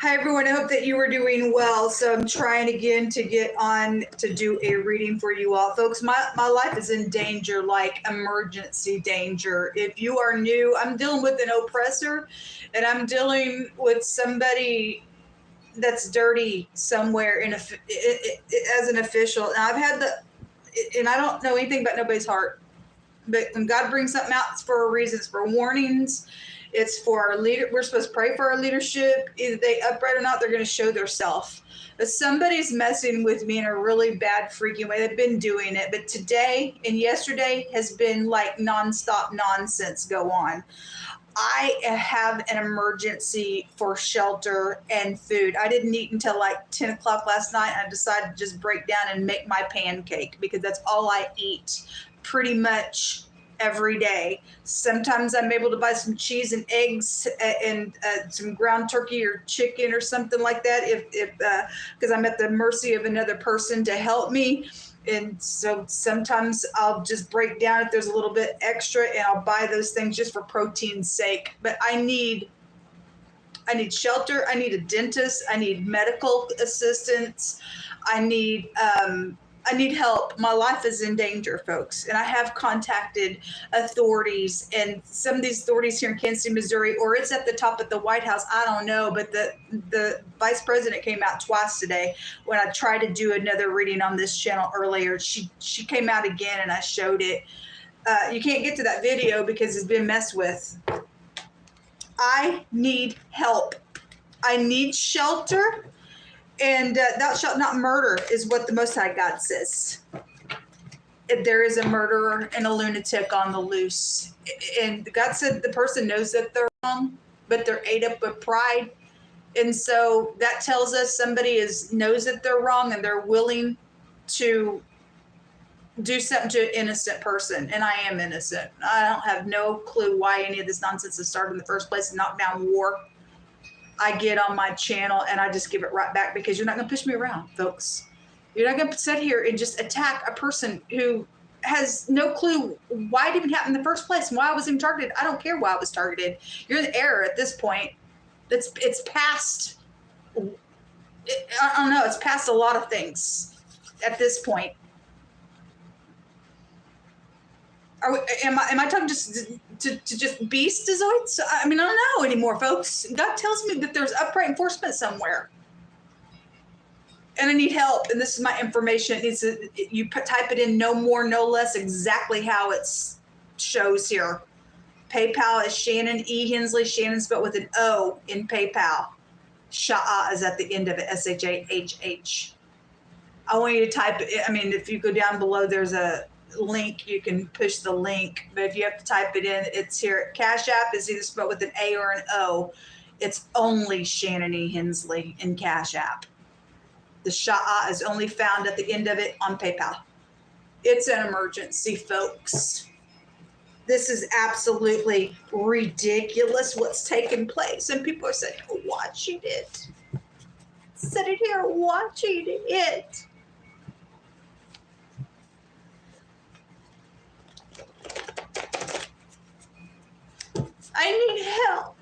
Hi everyone, I hope that you are doing well. So I'm trying again to get on to do a reading for you all. Folks, my life is in danger, like emergency danger. If you are new, I'm dealing with an oppressor and I'm dealing with somebody that's dirty somewhere as an official. And I've had and I don't know anything about nobody's heart, but when God brings something out, it's for a reason. It's for warnings. It's for our leader. We're supposed to pray for our leadership. Either they upright or not, they're going to show their self. But somebody's messing with me in a really bad, freaking way. They've been doing it. But today and yesterday has been like nonstop nonsense go on. I have an emergency for shelter and food. I didn't eat until like 10 o'clock last night. I decided to just break down and make my pancake because that's all I eat pretty much every day. Sometimes I'm able to buy some cheese and eggs and some ground turkey or chicken or something like that if because I'm at the mercy of another person to help me. And so sometimes I'll just break down if there's a little bit extra and I'll buy those things just for protein's sake. But I need shelter. I need a dentist. I need medical assistance. I need help. My life is in danger, folks. And I have contacted authorities, and some of these authorities here in Kansas City, Missouri, or it's at the top of the White House. I don't know, but the vice president came out twice today when I tried to do another reading on this channel earlier. She came out again and I showed it. You can't get to that video because it's been messed with. I need help. I need shelter. And thou shalt not murder is what the Most High God says. There is a murderer and a lunatic on the loose. And God said the person knows that they're wrong, but they're ate up with pride. And so that tells us somebody knows that they're wrong and they're willing to do something to an innocent person. And I am innocent. I don't have no clue why any of this nonsense has started in the first place and knocked down war. I get on my channel and I just give it right back because you're not going to push me around, folks. You're not going to sit here and just attack a person who has no clue why it even happened in the first place and why I was even targeted. I don't care why I was targeted. You're in error at this point. It's past, I don't know, it's past a lot of things at this point. Am I talking just to just beastazoids? I mean, I don't know anymore, folks. God tells me that there's upright enforcement somewhere. And I need help. And this is my information. You type it in, no more, no less, exactly how it shows here. PayPal is Shannon E. Hensley. Shannon spelled with an O in PayPal. Shah is at the end of it, S-H-A-H-H. I want you to type it. I mean, if you go down below, there's a link. You can push the link, but if you have to type it in, it's here. Cash App is either spelled with an A or an O. It's only Shannon E. Hensley in Cash App. The Shah is only found at the end of it on PayPal. It's an emergency, folks. This is absolutely ridiculous what's taking place, and people are sitting here watching it. Sitting here watching it. I need help.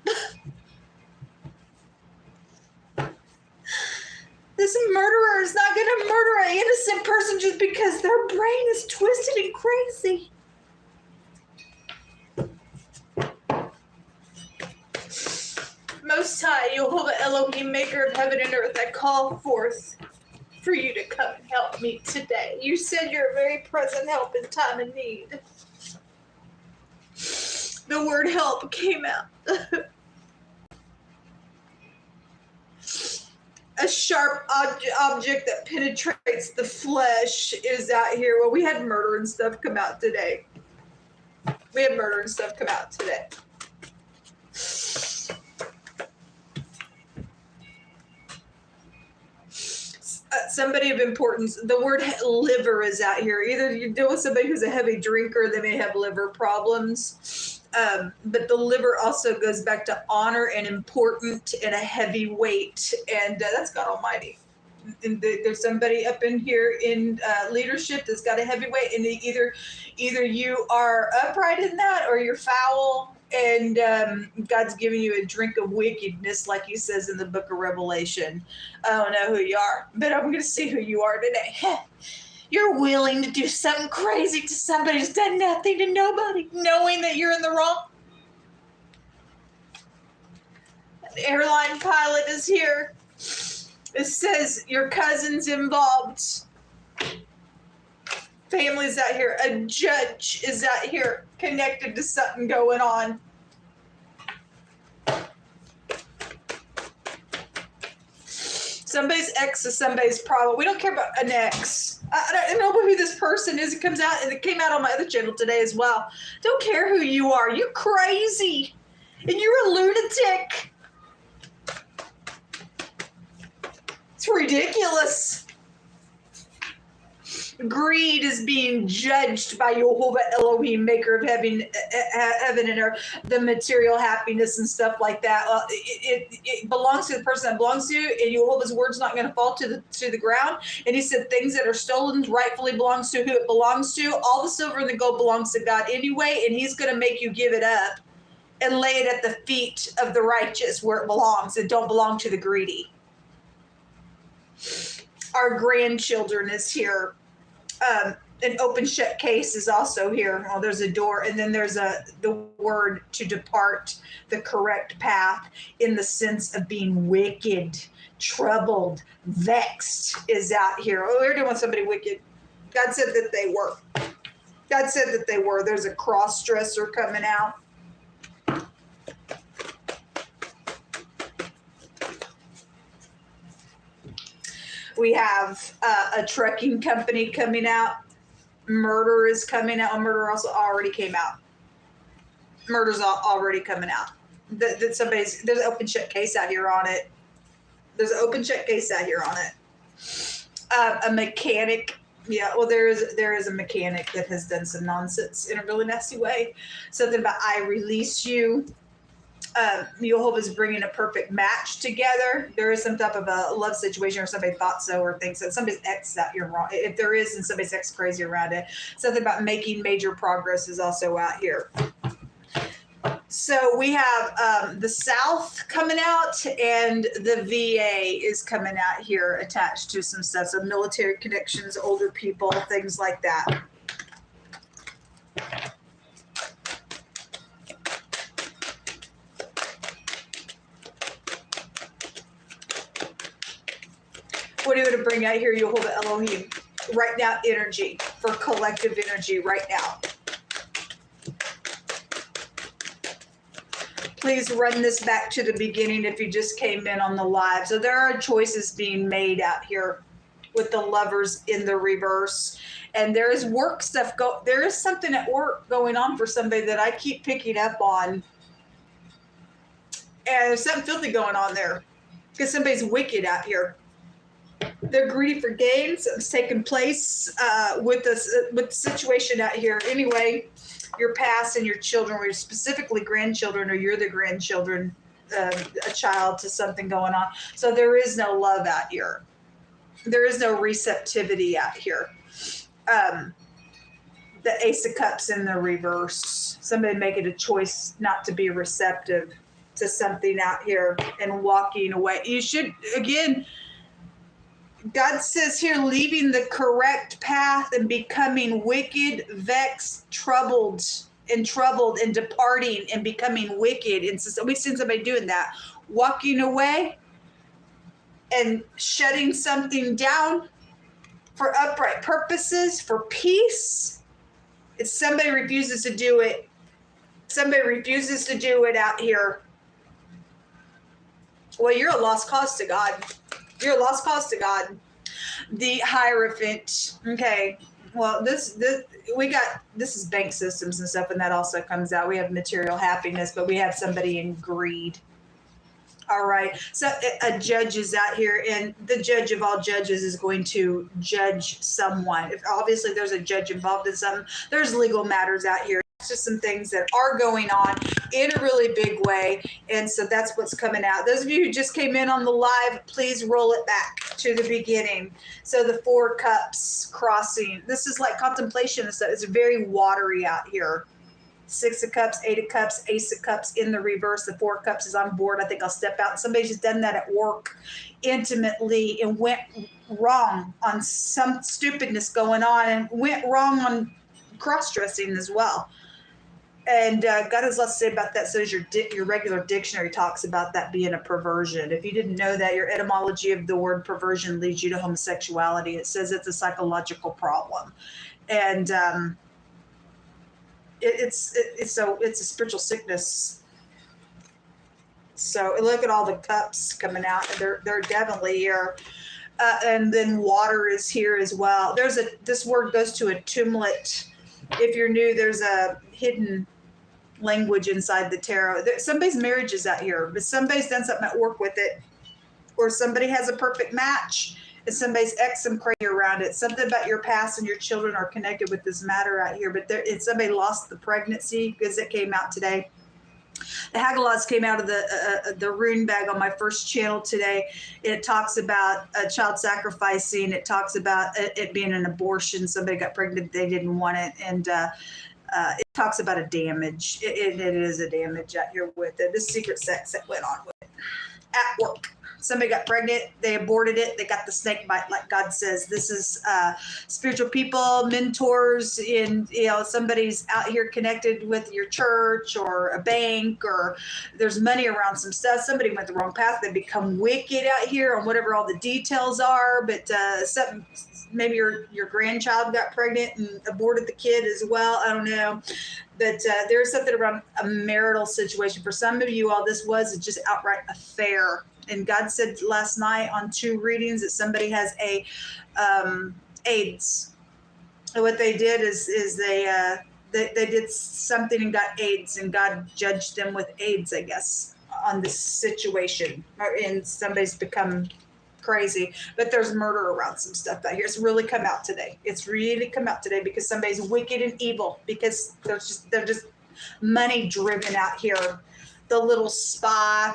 This murderer is not going to murder an innocent person just because their brain is twisted and crazy. Most High, Jehovah Elohim, maker of heaven and earth, I call forth for you to come and help me today. You said you're a very present help in time of need. The word help came out. A sharp object that penetrates the flesh is out here. Well, we had murder and stuff come out today. Somebody of importance, the word liver is out here. Either you deal with somebody who's a heavy drinker, they may have liver problems. But the liver also goes back to honor and important and a heavy weight. And that's God Almighty. And there's somebody up in here in leadership that's got a heavyweight, and either you are upright in that or you're foul, and God's giving you a drink of wickedness, like he says in the book of Revelation. I don't know who you are, but I'm going to see who you are today. You're willing to do something crazy to somebody who's done nothing to nobody, knowing that you're in the wrong. The airline pilot is here. It says your cousin's involved. Family's out here. A judge is out here connected to something going on. Somebody's ex is somebody's problem. We don't care about an ex. I don't know who this person is. It comes out, and it came out on my other channel today as well. Don't care who you are. You're crazy. And you're a lunatic. It's ridiculous. Greed is being judged by Jehovah Elohim, maker of heaven and earth, the material happiness and stuff like that. It belongs to the person that belongs to you, and Jehovah's word's not going to fall to the ground. And he said things that are stolen rightfully belongs to who it belongs to. All the silver and the gold belongs to God anyway, and he's going to make you give it up and lay it at the feet of the righteous where it belongs. It don't belong to the greedy. Our grandchildren is here. An open shut case is also here. Oh, there's a door, and then there's the word to depart the correct path in the sense of being wicked, troubled, vexed is out here. Oh, we're doing somebody wicked. God said that they were. God said that they were. There's a cross dresser coming out. We have a trucking company coming out. Murder is coming out. Murder also already came out. Murder's already coming out. There's an open shut case out here on it. There's an open shut case out here on it. A mechanic. Yeah, well, there is a mechanic that has done some nonsense in a really nasty way. Something about I release you. Jehovah's bringing a perfect match together. There is some type of a love situation, or somebody thought so, or thinks that somebody's ex out here wrong. If there is, and somebody's ex crazy around it, something about making major progress is also out here. So we have the South coming out, and the VA is coming out here attached to some stuff. So military connections, older people, things like that. What are you going to bring out here, Jehovah Elohim? Right now, energy, for collective energy right now. Please run this back to the beginning if you just came in on the live. So there are choices being made out here with the Lovers in the reverse. And there is work stuff. There is something at work going on for somebody that I keep picking up on. And there's something filthy going on there because somebody's wicked out here. They're greedy for gain. Something's taking place with the situation out here. Anyway, your past and your children, or specifically grandchildren, or you're the grandchildren, a child to something going on. So there is no love out here. There is no receptivity out here. The Ace of Cups in the reverse. Somebody making a choice not to be receptive to something out here and walking away. You should, again, God says here, leaving the correct path and becoming wicked, vexed, troubled, and departing and becoming wicked. And so we've seen somebody doing that, walking away and shutting something down for upright purposes, for peace. It's somebody refuses to do it. Somebody refuses to do it out here. Well, you're a lost cause to God. You're a lost cause to God. The Hierophant. Okay. Well, this is bank systems and stuff, and that also comes out. We have material happiness, but we have somebody in greed. All right. So a judge is out here, and the judge of all judges is going to judge someone. If obviously there's a judge involved in something, there's legal matters out here. just some things that are going on in a really big way. And so that's what's coming out. Those of you who just came in on the live, please roll it back to the beginning. So the 4 cups crossing, this is like contemplation and stuff. It's very watery out here. 6 of cups, 8 of cups, ace of cups in the reverse. The 4 cups is on board. I think I'll step out. Somebody's just done that at work intimately and went wrong on some stupidness going on, and went wrong on cross-dressing as well. And God has lots to say about that. So as your regular dictionary talks about that being a perversion. If you didn't know that, your etymology of the word perversion leads you to homosexuality. It says it's a psychological problem. And it's a spiritual sickness. So look at all the cups coming out. They're definitely here. And then water is here as well. This word goes to a tumlet. If you're new, there's a hidden language inside the tarot. Somebody's marriage is out here, but somebody's done something at work with it, or somebody has a perfect match and somebody's ex some crazy around it. Something about your past and your children are connected with this matter out here, but somebody lost the pregnancy because it came out today. The Haggalads came out of the rune bag on my first channel today. It talks about a child sacrificing. It talks about it being an abortion. Somebody got pregnant, they didn't want it, and it talks about a damage. It is a damage out here with it. This secret sex that went on with it at work. Somebody got pregnant, they aborted it, they got the snake bite, like God says. This is spiritual people, mentors, somebody's out here connected with your church or a bank, or there's money around some stuff. Somebody went the wrong path. They become wicked out here on whatever all the details are, but maybe your grandchild got pregnant and aborted the kid as well. I don't know. But there's something around a marital situation. For some of you all, this was just outright affair. And God said last night on 2 readings that somebody has AIDS. And what they did is they did something and got AIDS, and God judged them with AIDS, I guess, on this situation. And somebody's become crazy. But there's murder around some stuff out here. It's really come out today. It's really come out today because somebody's wicked and evil, because they're just money driven out here. The little spy.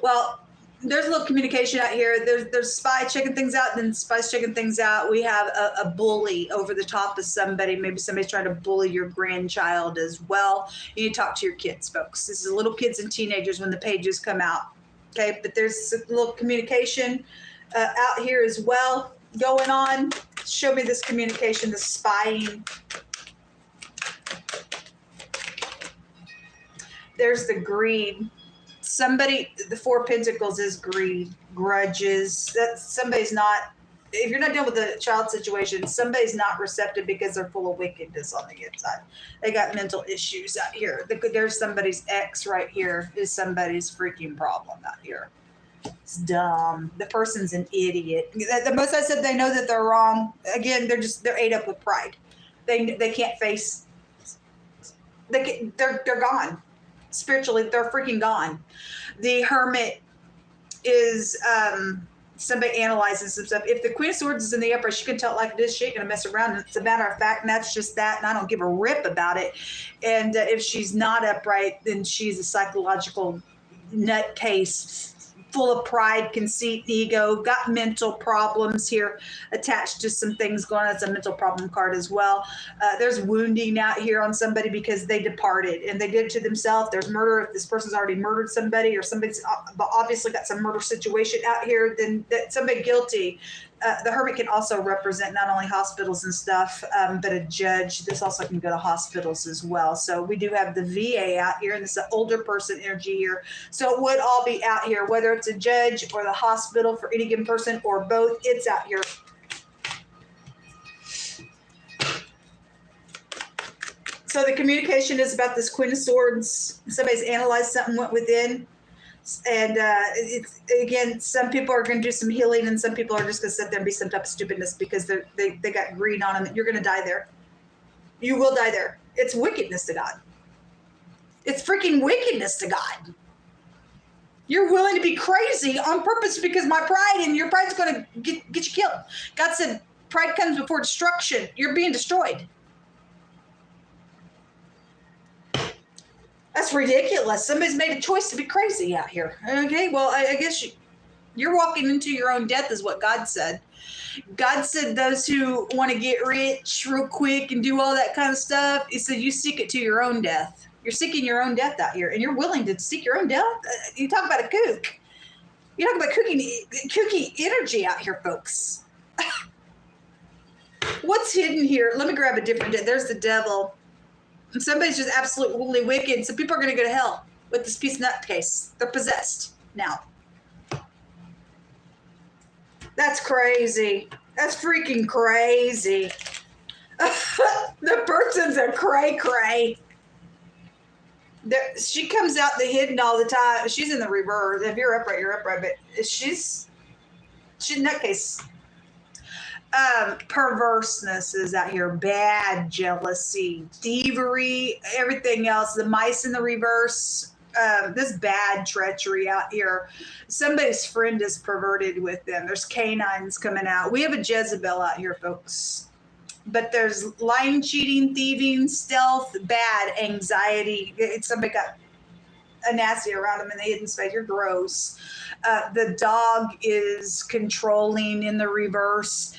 Well, there's a little communication out here. There's spy checking things out, and then spies checking things out. We have a bully over the top of somebody. Maybe somebody's trying to bully your grandchild as well. You need to talk to your kids, folks. This is little kids and teenagers when the pages come out. Okay, but there's a little communication out here as well going on. Show me this communication, the spying. There's the greed. The 4 Pentacles is greed, grudges. Somebody's not, if you're not dealing with the child situation, somebody's not receptive because they're full of wickedness on the inside. They got mental issues out here. There's somebody's ex right here is somebody's freaking problem out here. It's dumb. The person's an idiot. The most I said, they know that they're wrong. Again, they're ate up with pride. They can't face. They're gone. Spiritually, they're freaking gone. The Hermit is somebody analyzing some stuff. If the Queen of Swords is in the upright, she can tell it like it is. She ain't gonna mess around. It's a matter of fact, and that's just that. And I don't give a rip about it. And if she's not upright, then she's a psychological nutcase, full of pride, conceit, ego, got mental problems here attached to some things going on. That's a mental problem card as well. There's wounding out here on somebody because they departed and they did it to themselves. There's murder. If this person's already murdered somebody, or somebody's obviously got some murder situation out here, then somebody guilty. The Hermit can also represent not only hospitals and stuff, but a judge. This also can go to hospitals as well. So we do have the VA out here, and this is an older person energy here. So it would all be out here, whether it's a judge or the hospital for any given person or both. It's out here. So the communication is about this Queen of Swords. Somebody's analyzed something, went within. And it's, again, some people are going to do some healing, and some people are just going to sit there and be some type of stupidness because they got greed on them. You're going to die there. You will die there. It's wickedness to God. It's freaking wickedness to God. You're willing to be crazy on purpose because my pride, and your pride's going to get you killed. God said pride comes before destruction. You're being destroyed. That's ridiculous. Somebody's made a choice to be crazy out here. Okay, well, I guess you're walking into your own death is what God said. God said those who want to get rich real quick and do all that kind of stuff, he said you seek it to your own death. You're seeking your own death out here, and you're willing to seek your own death? You talk about a kook. You talk about kooky energy out here, folks. What's hidden here? Let me grab a different. There's the devil. And somebody's just absolutely wicked. So people are going to go to hell with this piece of nutcase. They're possessed now. That's crazy. That's freaking crazy. The person's a cray-cray. She comes out the hidden all the time. She's in the reverse. If you're upright, you're upright. But she's in that case. Perverseness is out here. Bad jealousy, thievery, everything else. The mice in the reverse. This bad treachery out here. Somebody's friend is perverted with them. There's canines coming out. We have a Jezebel out here, folks. But there's lying, cheating, thieving, stealth, bad, anxiety. Somebody got a nasty around them in the hidden space. You're gross. The dog is controlling in the reverse.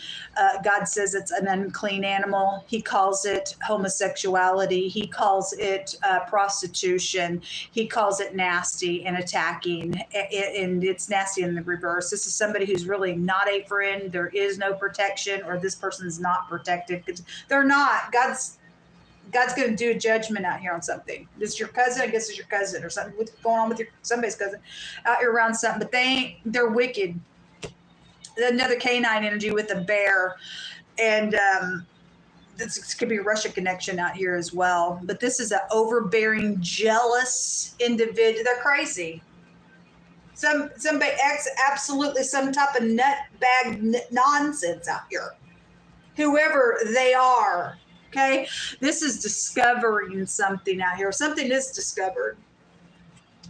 God says it's an unclean animal. He calls it homosexuality. He calls it prostitution. He calls it nasty and attacking. And it's nasty in the reverse. This is somebody who's really not a friend. There is no protection, or this person's not protected. They're not. God's going to do a judgment out here on something. This is your cousin. I guess it's your cousin or something. What's going on with somebody's cousin out here around something? But they're wicked. Another canine energy with a bear. And this could be a Russia connection out here as well. But this is an overbearing, jealous individual. They're crazy. Somebody absolutely some type of nutbag nonsense out here. Whoever they are. Okay, this is discovering something out here. Something is discovered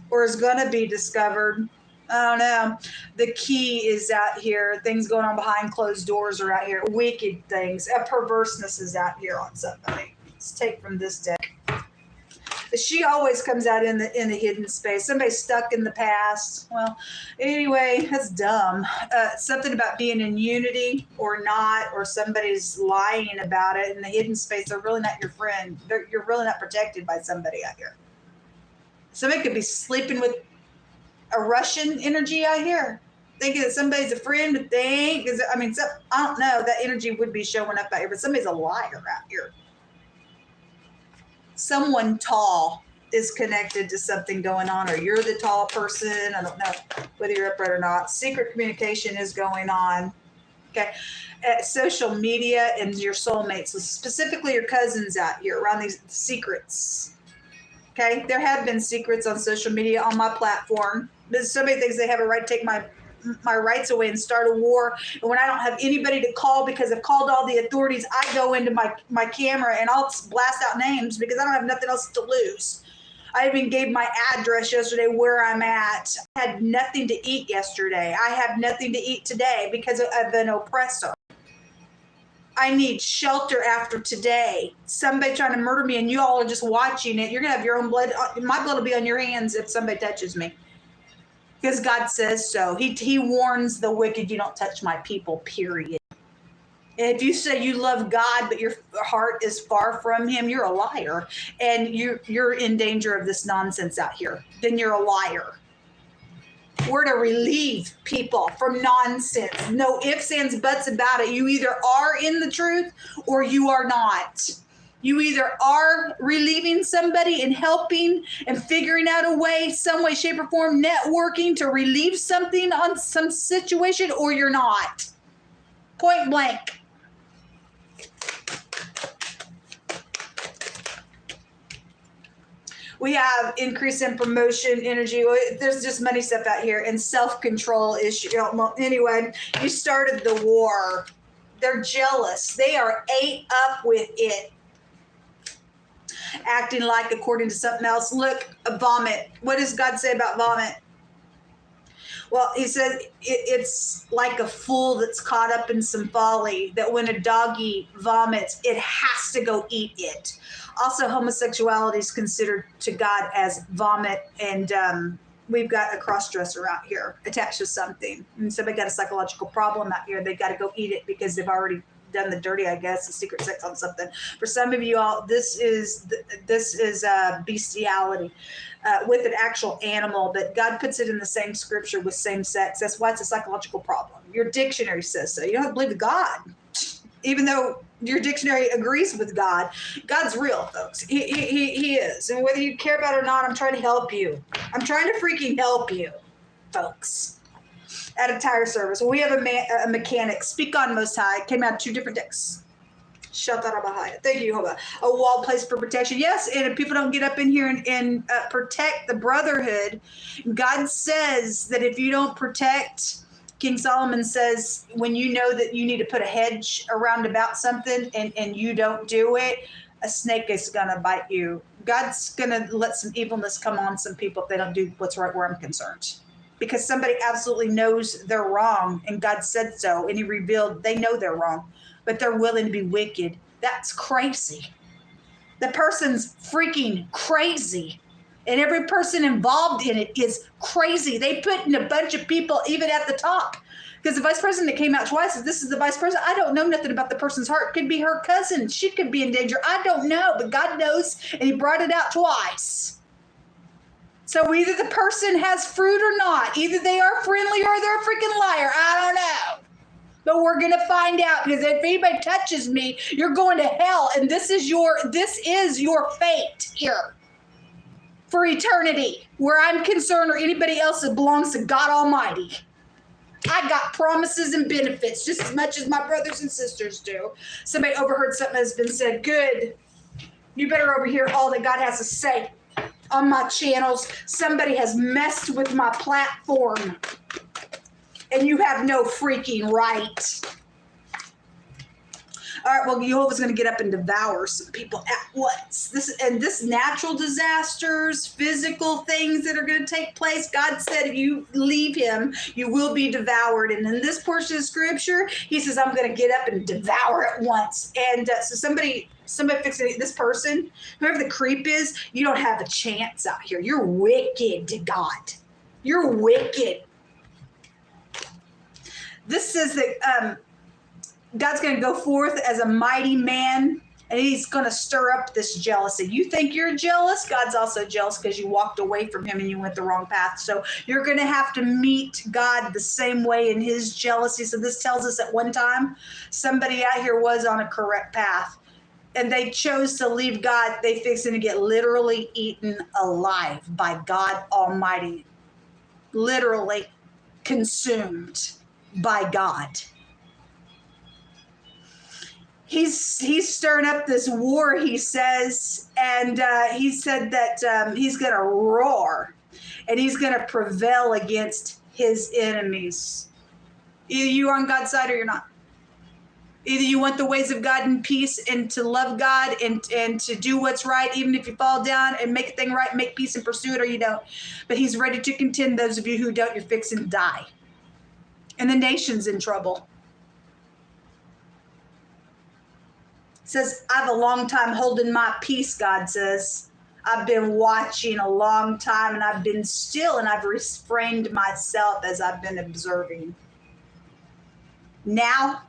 or is going to be discovered. I don't know. The key is out here. Things going on behind closed doors are out here. Wicked things. A perverseness is out here on somebody. Let's take from this deck. She always comes out in the hidden space. Somebody stuck in the past. Well, anyway, that's dumb. Something about being in unity or not, or somebody's lying about it in the hidden space. They're really not your friend. You're really not protected by somebody out here. Somebody could be sleeping with a Russian energy out here, thinking that somebody's a friend, but they ain't. I don't know. That energy would be showing up out here, but somebody's a liar out here. Someone tall is connected to something going on, or you're the tall person. I don't know whether you're upright or not. Secret communication is going on. Okay. Social media and your soulmates, so specifically your cousins out here around these secrets. Okay. There have been secrets on social media on my platform. Somebody thinks they have a right to take my rights away and start a war. And when I don't have anybody to call because I've called all the authorities, I go into my camera and I'll blast out names because I don't have nothing else to lose. I even gave my address yesterday where I'm at. I had nothing to eat yesterday. I have nothing to eat today because of an oppressor. I need shelter after today. Somebody trying to murder me and you all are just watching it. You're going to have your own blood. My blood will be on your hands if somebody touches me. Because God says so. He warns the wicked, you don't touch my people, period. And if you say you love God, but your heart is far from him, you're a liar. And you're in danger of this nonsense out here. Then you're a liar. We're to relieve people from nonsense. No ifs, ands, buts about it. You either are in the truth or you are not. You either are relieving somebody and helping and figuring out a way, some way, shape, or form, networking to relieve something on some situation, or you're not. Point blank. We have increase in promotion energy. There's just money stuff out here and self-control issue. Anyway, you started the war. They're jealous. They are ate up with it. Acting like according to something else. Look, vomit. What does God say about vomit? Well, he said it's like a fool that's caught up in some folly, that when a doggy vomits, it has to go eat it. Also, homosexuality is considered to God as vomit, and we've got a cross-dresser out here attached to something. And somebody got a psychological problem out here. They got to go eat it because they've already done the dirty, I guess, the secret sex on something. For some of you all, this is bestiality with an actual animal, but God puts it in the same scripture with same sex. That's why it's a psychological problem. Your dictionary says so. You don't have to believe God, even though your dictionary agrees with God. God's real, folks. He is. And whether you care about it or not, I'm trying to help you. I'm trying to freaking help you, folks. At a tire service, we have a mechanic. Speak on Most High. It came out of 2 different decks. Shatarabahaya. Thank you, Jehovah. A wall placed for protection. Yes, and if people don't get up in here and protect the brotherhood, God says that if you don't protect, King Solomon says, when you know that you need to put a hedge around about something and you don't do it, a snake is going to bite you. God's going to let some evilness come on some people if they don't do what's right where I'm concerned. Because somebody absolutely knows they're wrong, and God said so, and he revealed they know they're wrong, but they're willing to be wicked. That's crazy. The person's freaking crazy, and every person involved in it is crazy. They put in a bunch of people even at the top, because the vice president that came out twice says, this is the vice president. I don't know nothing about the person's heart. Could be her cousin. She could be in danger. I don't know, but God knows, and he brought it out twice. So either the person has fruit or not. Either they are friendly or they're a freaking liar. I don't know. But we're going to find out, because if anybody touches me, you're going to hell. And this is your fate here for eternity, where I'm concerned, or anybody else that belongs to God Almighty. I got promises and benefits just as much as my brothers and sisters do. Somebody overheard something that's been said. Good. You better overhear all that God has to say. On my channels, somebody has messed with my platform, and you have no freaking right. All right, well, Jehovah's going to get up and devour some people at once. This natural disasters, physical things that are going to take place. God said if you leave him, you will be devoured. And in this portion of scripture, he says, I'm going to get up and devour at once. And so somebody fixing this person, whoever the creep is, you don't have a chance out here. You're wicked to God. You're wicked. This says that God's going to go forth as a mighty man, and he's going to stir up this jealousy. You think you're jealous? God's also jealous because you walked away from him and you went the wrong path. So you're going to have to meet God the same way in his jealousy. So this tells us at one time, somebody out here was on a correct path, and they chose to leave God. They fixing to get literally eaten alive by God Almighty. Literally consumed by God. He's stirring up this war, he says, and he said that he's going to roar, and he's going to prevail against his enemies. Either you're on God's side or you're not. Either you want the ways of God in peace and to love God and to do what's right, even if you fall down, and make a thing right, make peace and pursue it, or you don't. But he's ready to contend. Those of you who don't, you're fixing to die. And the nation's in trouble. Says, I have a long time holding my peace, God says. I've been watching a long time, and I've been still, and I've refrained myself as I've been observing. Now,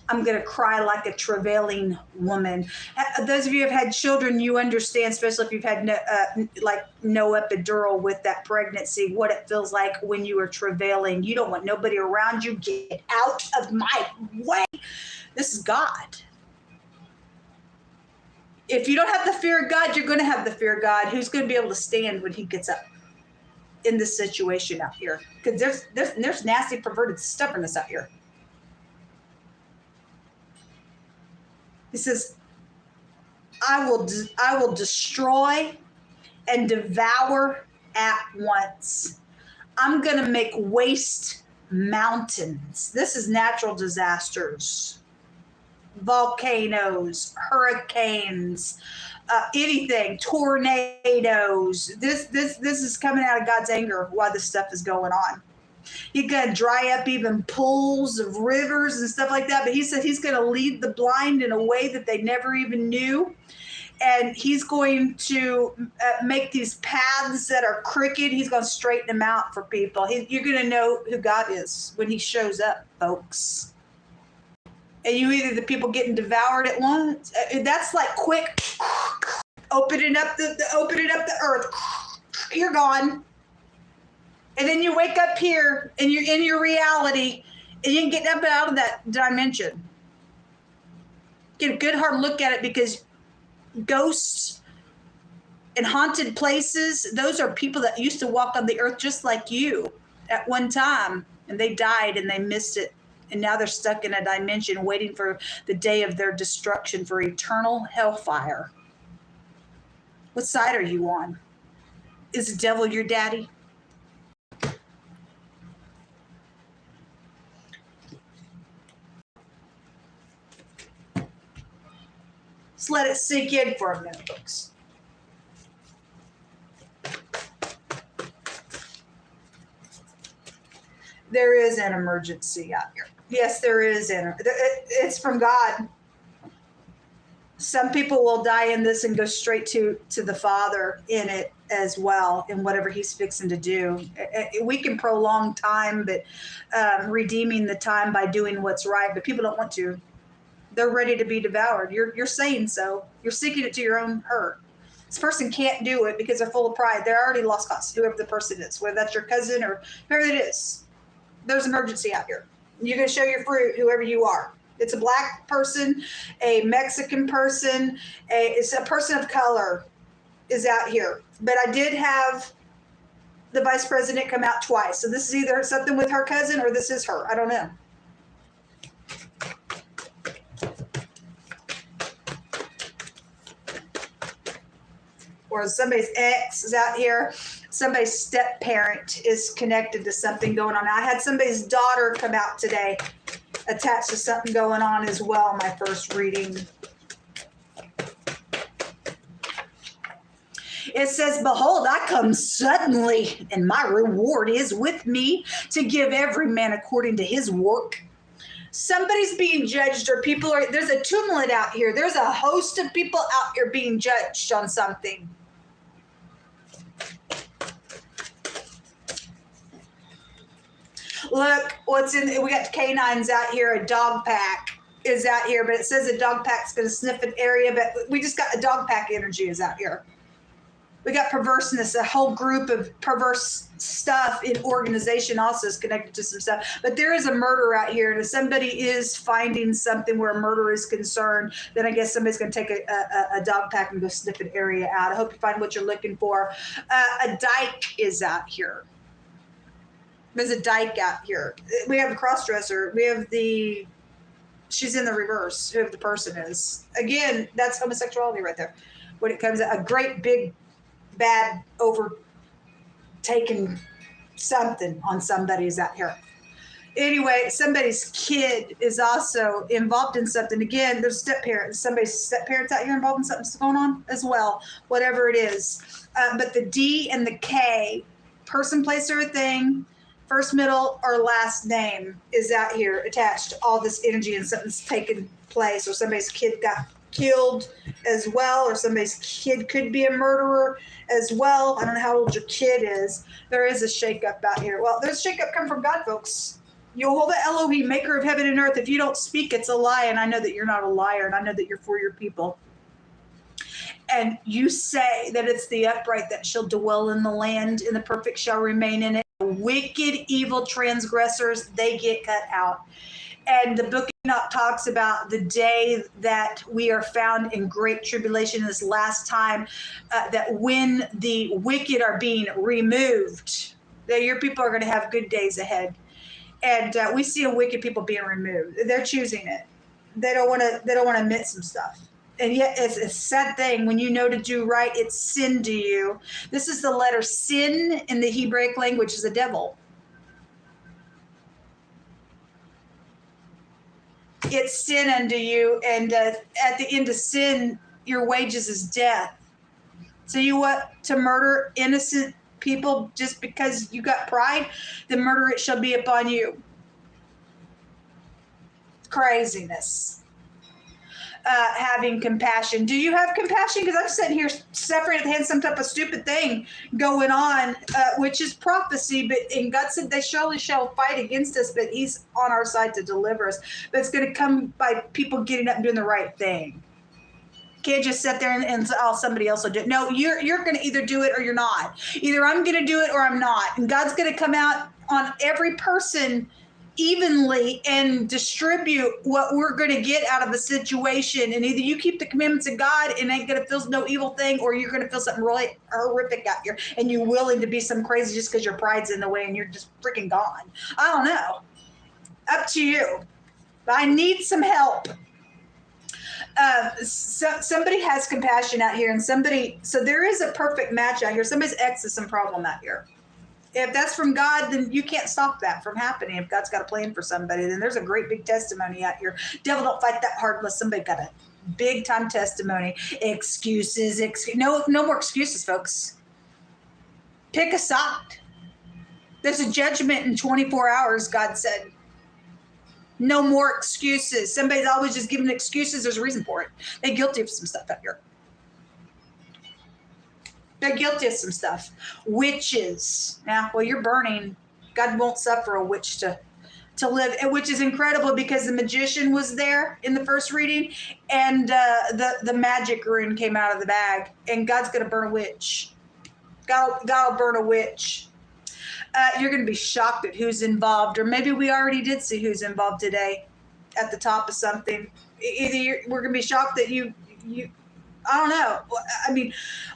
I'm going to cry like a travailing woman. Those of you who have had children, you understand, especially if you've had no epidural with that pregnancy, what it feels like when you are travailing. You don't want nobody around you. Get out of my way. This is God. If you don't have the fear of God, you're going to have the fear of God. Who's going to be able to stand when he gets up in this situation out here? Because there's nasty, perverted stubbornness out here. He says, I will destroy and devour at once. I'm going to make waste mountains. This is natural disasters. Volcanoes, hurricanes, anything, tornadoes. This is coming out of God's anger while this stuff is going on. He's going to dry up even pools of rivers and stuff like that. But he said he's going to lead the blind in a way that they never even knew. And he's going to make these paths that are crooked. He's going to straighten them out for people. You're going to know who God is when he shows up, folks. And you either the people getting devoured at once. That's like quick opening up the earth. You're gone. And then you wake up here and you're in your reality and you can get up out of that dimension. Get a good hard look at it, because ghosts and haunted places, those are people that used to walk on the earth just like you at one time, and they died and they missed it. And now they're stuck in a dimension waiting for the day of their destruction, for eternal hellfire. What side are you on? Is the devil your daddy? Let's let it sink in for a minute, folks. There is an emergency out here. Yes, there is. It's from God. Some people will die in this and go straight to the Father in it as well, in whatever he's fixing to do. We can prolong time, but redeeming the time by doing what's right, but people don't want to. They're ready to be devoured. You're saying so. You're seeking it to your own hurt. This person can't do it because they're full of pride. They're already lost cause, whoever the person is, whether that's your cousin or whoever it is. There's emergency out here. You're going to show your fruit, whoever you are. It's a black person, a Mexican person, it's a person of color is out here. But I did have the vice president come out twice. So this is either something with her cousin or this is her. I don't know. Or somebody's ex is out here. Somebody's step parent is connected to something going on. I had somebody's daughter come out today attached to something going on as well, my first reading. It says, behold, I come suddenly, and my reward is with me to give every man according to his work. Somebody's being judged, or people are, there's a tumult out here. There's a host of people out here being judged on something. Look, what's in, we got canines out here, a dog pack is out here, but it says a dog pack's going to sniff an area, but we just got a dog pack energy is out here. We got perverseness, a whole group of perverse stuff in organization also is connected to some stuff. But there is a murder out here, and if somebody is finding something where a murder is concerned, then I guess somebody's going to take a dog pack and go sniff an area out. I hope you find what you're looking for. A dyke is out here. There's a dyke out here. We have a cross-dresser. We have she's in the reverse, whoever the person is. Again, that's homosexuality right there. When it comes to a great big bad overtaken something on somebody's out here. Anyway, somebody's kid is also involved in something. Again, there's step-parents. Somebody's step-parents out here involved in something that's going on as well, whatever it is. But the D and the K, person, place, or thing, first, middle, or last name is out here attached to all this energy, and something's taken place, or somebody's kid got killed as well, or somebody's kid could be a murderer as well. I don't know how old your kid is. There is a shakeup out here. Well, there's a shakeup come from God, folks. Jehovah Elohim, maker of heaven and earth. If you don't speak, it's a lie, and I know that you're not a liar, and I know that you're for your people. And you say that it's the upright that shall dwell in the land, and the perfect shall remain in it. Wicked, evil transgressors, they get cut out. And the book of Enoch talks about the day that we are found in great tribulation, this last time, that when the wicked are being removed, that your people are going to have good days ahead. And we see wicked people being removed. They're choosing it. They don't want to admit some stuff. And yet it's a sad thing. When you know to do right, it's sin to you. This is the letter sin in the Hebraic language, is the devil. It's sin unto you, and at the end of sin, your wages is death. So you want to murder innocent people just because you got pride, the murder it shall be upon you. Craziness. Having compassion. Do you have compassion? Because I'm sitting here suffering at the hands of some type of stupid thing going on, which is prophecy. But in God said, they surely shall fight against us, but He's on our side to deliver us. But it's going to come by people getting up and doing the right thing. Can't just sit there and oh, somebody else will do it. No, you're going to either do it or you're not. Either I'm going to do it or I'm not. And God's going to come out on every person evenly and distribute what we're going to get out of the situation. And either you keep the commandments of God and ain't going to feel no evil thing, or you're going to feel something really horrific out here and you're willing to be some crazy just because your pride's in the way and you're just freaking gone. I don't know. Up to you. But I need some help. Somebody has compassion out here, and so there is a perfect match out here. Somebody's ex is some problem out here. If that's from God, then you can't stop that from happening. If God's got a plan for somebody, then there's a great big testimony out here. Devil don't fight that hard unless somebody got a big time testimony. Excuses, no more excuses, folks. Pick a side. There's a judgment in 24 hours, God said. No more excuses. Somebody's always just giving excuses. There's a reason for it. They're guilty of some stuff out here. They're guilty of some stuff. Witches. Now, well, you're burning. God won't suffer a witch to live, which is incredible because the magician was there in the first reading, and the magic rune came out of the bag, and God's going to burn a witch. God will burn a witch. You're going to be shocked at who's involved, or maybe we already did see who's involved today at the top of something. Either we're going to be shocked that you I don't know. I mean,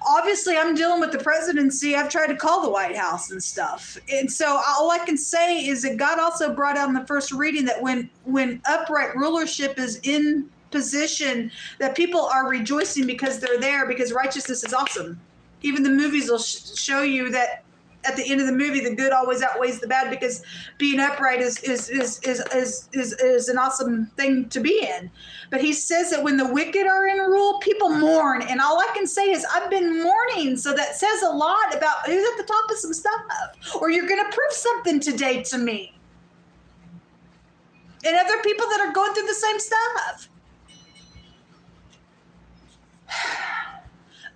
obviously I'm dealing with the presidency. I've tried to call the White House and stuff. And so all I can say is that God also brought out in the first reading that when upright rulership is in position, that people are rejoicing because they're there, because righteousness is awesome. Even the movies will show you that at the end of the movie, the good always outweighs the bad, because being upright is an awesome thing to be in. But he says that when the wicked are in rule, people mourn. And all I can say is I've been mourning. So that says a lot about who's at the top of some stuff. Or you're going to prove something today to me. And other people that are going through the same stuff.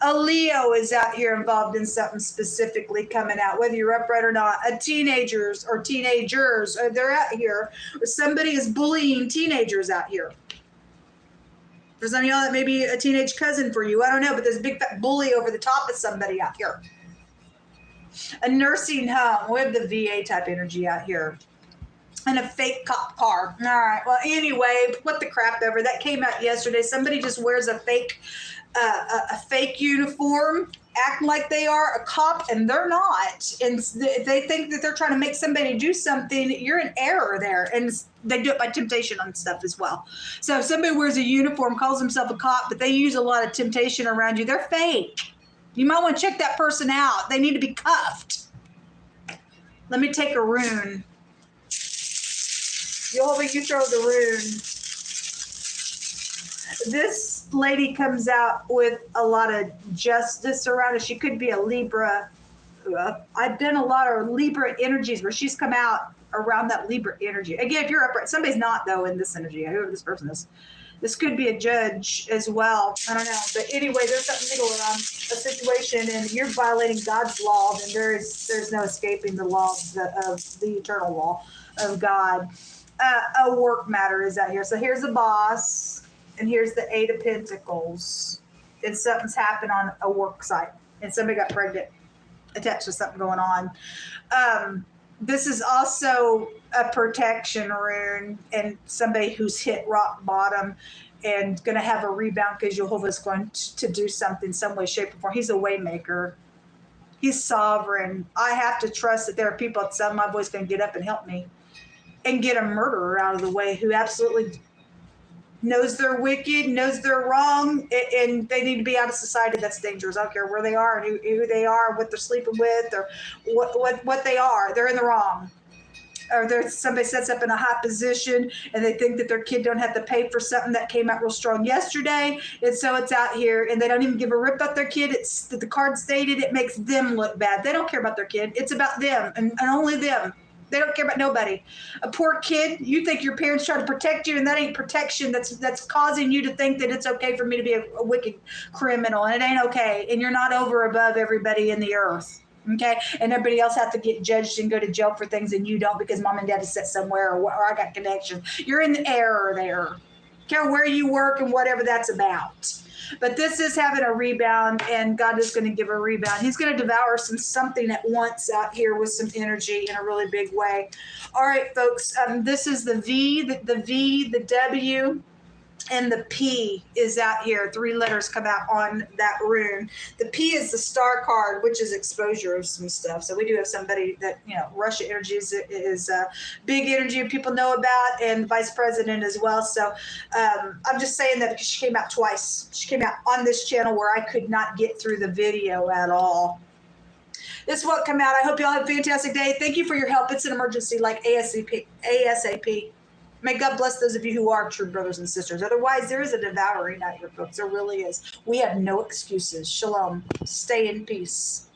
A Leo is out here involved in something specifically coming out, whether you're upright or not. Teenagers, they're out here. Or somebody is bullying teenagers out here. For some of y'all, that may be a teenage cousin for you. I don't know, but there's a big fat bully over the top of somebody out here. A nursing home. We have the VA type energy out here. And a fake cop car. All right. Well, anyway, what the crap ever. That came out yesterday. Somebody just wears a fake uniform, acting like they are a cop, and they're not. And they think that they're trying to make somebody do something. You're in error there. And they do it by temptation on stuff as well. So if somebody wears a uniform, calls himself a cop, but they use a lot of temptation around you, they're fake. You might want to check that person out. They need to be cuffed. Let me take a rune. Jehovah, you throw the rune. This lady comes out with a lot of justice around her. She could be a Libra. I've done a lot of Libra energies where she's come out around that Libra energy. Again, if you're upright, somebody's not, though, in this energy. Whoever this person is. This could be a judge as well. I don't know. But anyway, there's something going on, a situation, and you're violating God's law, then there's no escaping the law of the eternal law of God. A work matter is out here. So here's the boss, and here's the Eight of Pentacles. And something's happened on a work site, and somebody got pregnant, attached to something going on. This is also a protection rune, and somebody who's hit rock bottom and going to have a rebound because Jehovah's going to do something, some way, shape, or form. He's a way maker. He's sovereign. I have to trust that there are people at some my voice going to get up and help me and get a murderer out of the way who absolutely knows they're wicked, knows they're wrong, and they need to be out of society. That's dangerous. I don't care where they are and who they are, what they're sleeping with, or what they are. They're in the wrong. or there's somebody sets up in a hot position and they think that their kid don't have to pay for something that came out real strong yesterday, and so it's out here and they don't even give a rip about their kid. It's that the card stated it makes them look bad. They don't care about their kid. It's about them and only them. They don't care about nobody. A poor kid, you think your parents try to protect you, and that ain't protection. That's causing you to think that it's okay for me to be a wicked criminal, and it ain't okay. And you're not over above everybody in the earth. Okay, and everybody else have to get judged and go to jail for things, and you don't because mom and dad is set somewhere, or I got connections. You're in the error there. Care where you work and whatever that's about. But this is having a rebound, and God is going to give a rebound. He's going to devour something at once out here with some energy in a really big way. All right, folks, this is the V, the W, and the P is out here. 3 letters come out on that rune. The P is the star card, which is exposure of some stuff. So we do have somebody that, Russia energy is big energy people know about, and vice president as well. So I'm just saying that because she came out twice. She came out on this channel where I could not get through the video at all. This is what come out. I hope you all have a fantastic day. Thank you for your help. It's an emergency, like ASAP. May God bless those of you who are true brothers and sisters. Otherwise, there is a devouring out here, folks. There really is. We have no excuses. Shalom. Stay in peace.